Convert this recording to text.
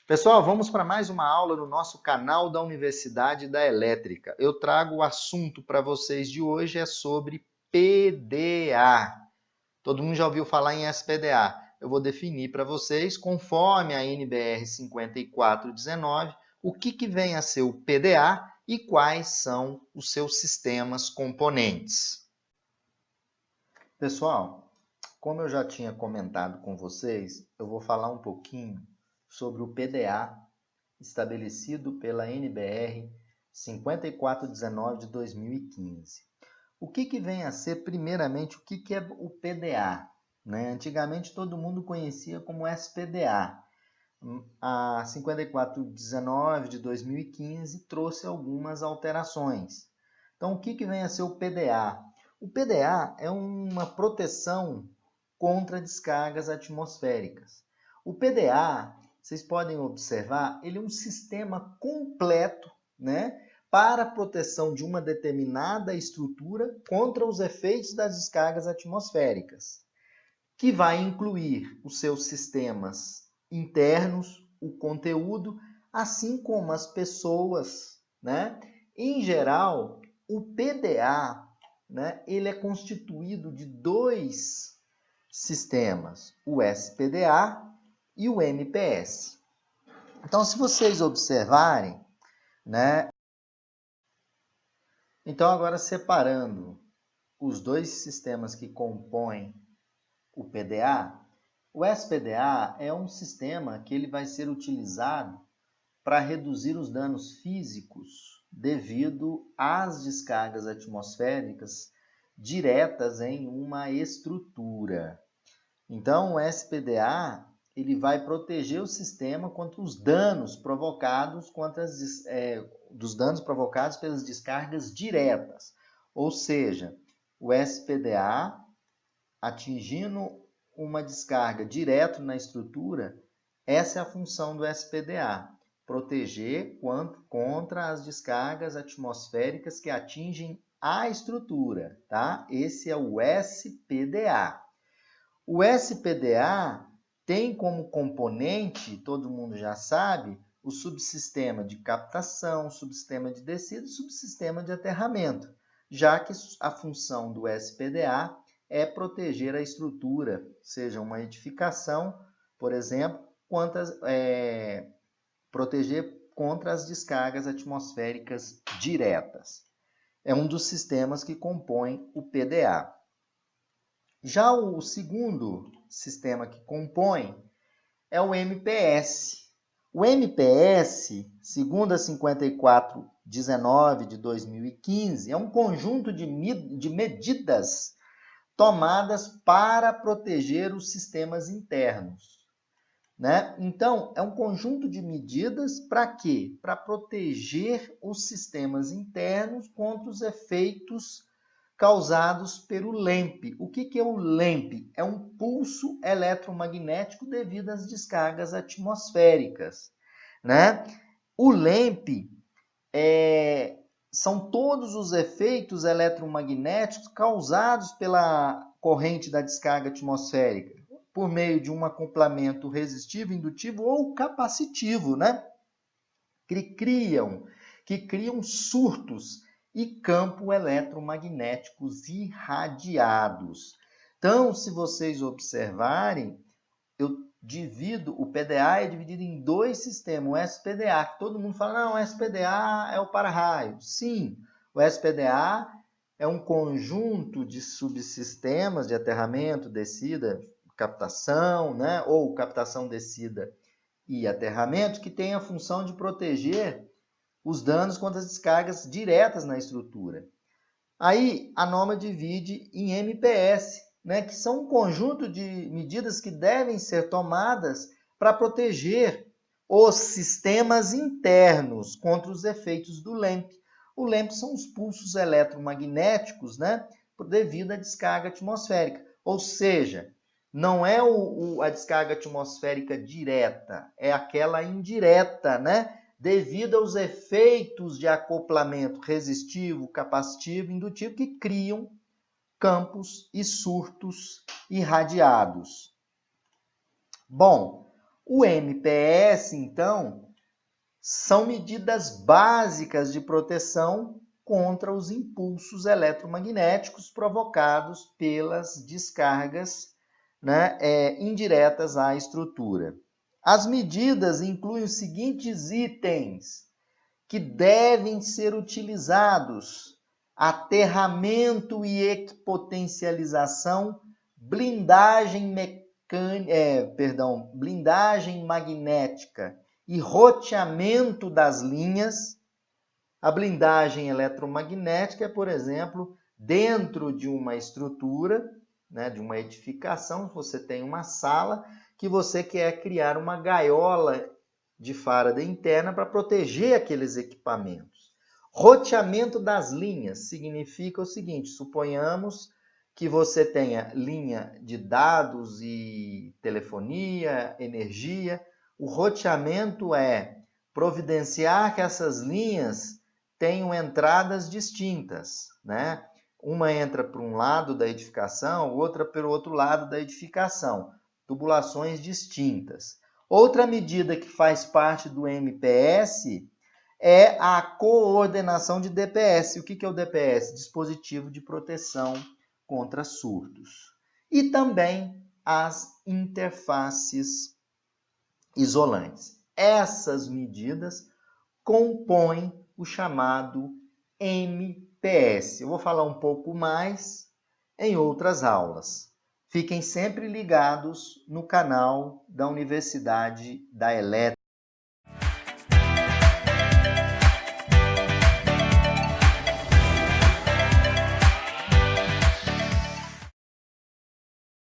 Pessoal, vamos para mais uma aula no nosso canal da Universidade da Elétrica. Eu trago o assunto para vocês de hoje, é sobre PDA. Todo mundo já ouviu falar em SPDA. Eu vou definir para vocês, conforme a NBR 5419, o que vem a ser o PDA e quais são os seus sistemas componentes. Pessoal, como eu já tinha comentado com vocês, eu vou falar um pouquinho sobre o PDA estabelecido pela NBR 5419 de 2015. O que vem a ser, primeiramente, o que é o PDA? Né? Antigamente todo mundo conhecia como SPDA. A 5419 de 2015 trouxe algumas alterações. Então, o que vem a ser o PDA? O PDA é uma proteção contra descargas atmosféricas. O PDA, vocês podem observar, ele é um sistema completo, né, para a proteção de uma determinada estrutura contra os efeitos das descargas atmosféricas, que vai incluir os seus sistemas internos, o conteúdo, assim como as pessoas, né? Em geral, o PDA, né, ele é constituído de dois sistemas, o SPDA e o MPS. Então, se vocês observarem, né? Então, agora separando os dois sistemas que compõem o PDA, o SPDA é um sistema que ele vai ser utilizado para reduzir os danos físicos devido às descargas atmosféricas diretas em uma estrutura. Então, o SPDA ele vai proteger o sistema contra os danos provocados dos danos provocados pelas descargas diretas. Ou seja, o SPDA atingindo uma descarga direto na estrutura, essa é a função do SPDA, proteger contra as descargas atmosféricas que atingem a estrutura, tá? Esse é o SPDA. O SPDA tem como componente, todo mundo já sabe, o subsistema de captação, subsistema de descida e subsistema de aterramento, já que a função do SPDA é proteger a estrutura, seja uma edificação, por exemplo, proteger contra as descargas atmosféricas diretas. É um dos sistemas que compõem o PDA. Já o segundo sistema que compõe é o MPS. O MPS, segundo a 5419 de 2015, é um conjunto de medidas tomadas para proteger os sistemas internos, né? Então, é um conjunto de medidas para quê? Para proteger os sistemas internos contra os efeitos causados pelo LEMP. O que é o LEMP? É um pulso eletromagnético devido às descargas atmosféricas, né? O LEMP são todos os efeitos eletromagnéticos causados pela corrente da descarga atmosférica, por meio de um acoplamento resistivo, indutivo ou capacitivo, né? Que criam surtos e campos eletromagnéticos irradiados. Então, se vocês observarem, o PDA é dividido em dois sistemas, o SPDA, que todo mundo fala, não, o SPDA é o para-raio. Sim, o SPDA é um conjunto de subsistemas de aterramento, descida, captação, né? Ou captação, descida e aterramento, que tem a função de proteger os danos contra as descargas diretas na estrutura. Aí a norma divide em MPS, né, que são um conjunto de medidas que devem ser tomadas para proteger os sistemas internos contra os efeitos do LEMP. O LEMP são os pulsos eletromagnéticos, né, devido à descarga atmosférica. Ou seja, não é a descarga atmosférica direta, é aquela indireta, né? Devido aos efeitos de acoplamento resistivo, capacitivo, indutivo, que criam campos e surtos irradiados. Bom, O MPS, então, são medidas básicas de proteção contra os impulsos eletromagnéticos provocados pelas descargas, né, indiretas à estrutura. As medidas incluem os seguintes itens que devem ser utilizados: aterramento e equipotencialização, blindagem blindagem magnética e roteamento das linhas. A blindagem eletromagnética é, por exemplo, dentro de uma estrutura, né, de uma edificação, você tem uma sala que você quer criar uma gaiola de Faraday interna para proteger aqueles equipamentos. Roteamento das linhas significa o seguinte: suponhamos que você tenha linha de dados e telefonia, energia. O roteamento é providenciar que essas linhas tenham entradas distintas, né? Uma entra para um lado da edificação, outra pelo outro lado da edificação, tubulações distintas. Outra medida que faz parte do MPS é a coordenação de DPS. O que é o DPS? Dispositivo de proteção contra surtos. E também as interfaces isolantes. Essas medidas compõem o chamado MPS. Eu vou falar um pouco mais em outras aulas. Fiquem sempre ligados no canal da Universidade da Elétrica.